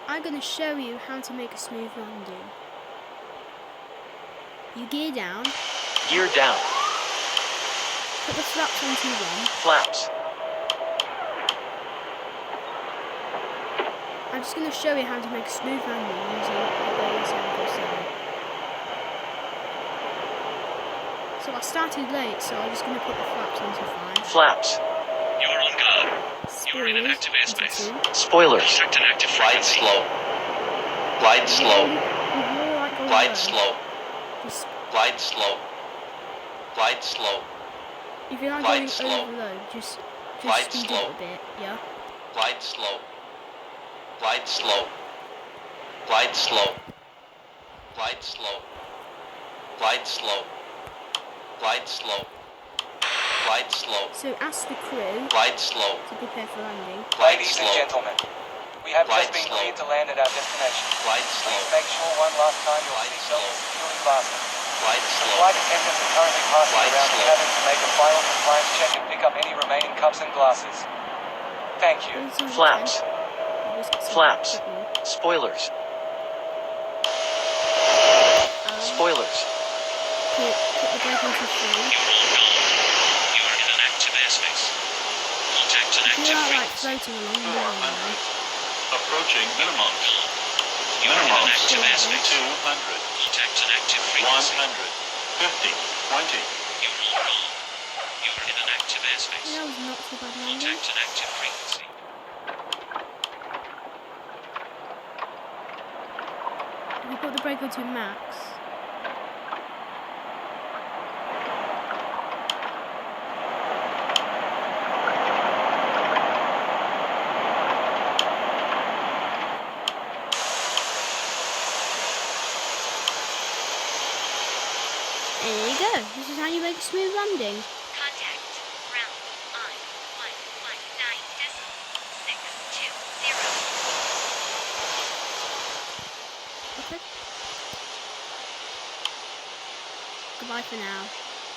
I'm going to show you how to make a smooth landing. You gear down. Gear down. Put the flaps onto one. Flaps. I'm just going to show you how to make a smooth landing using the Boeing 747. So I started late, so I'm just going to put the flaps onto 5. Flaps. You are on guard. You are in an active airspace. Spoilers. Contact an active Glide frequency. slow. Glide slow. Glide Glide slow. Just, Glide slow. Glide slow. if you're not Glide going slow. over low, just Glide speed slow. up a bit, yeah? Glide slow. Glide slow. Glide slow. Glide slow. Glide slow. Glide slow. Glide slow. So ask the crew Glide slow. to prepare for landing. Glide Ladies slow. and gentlemen, we have Glide just been slow. cleared to land at our destination. Glide slow. Please make sure one last time your Glide seatbelt slow. is securely fastened. Glide The slow. flight attendants are currently passing Glide around the slow. cabin to make a final compliance check and pick up any remaining cups and glasses. Thank you. Flaps. Flaps. Spoilers. Spoilers. Put the brake onto 3. You are on guard. You are in an active airspace. Contact an If active you're like frequency. floating along the runway, Approaching minimum. You are in an active airspace. 200. Contact an active frequency. 100. 50. 20. You are on guard. You are in an active airspace. that was not too bad landing. Contact an active frequency. If you put the brake onto max, there you go. This is how you make a smooth landing. Contact ground on 119.620. Okay. Goodbye for now.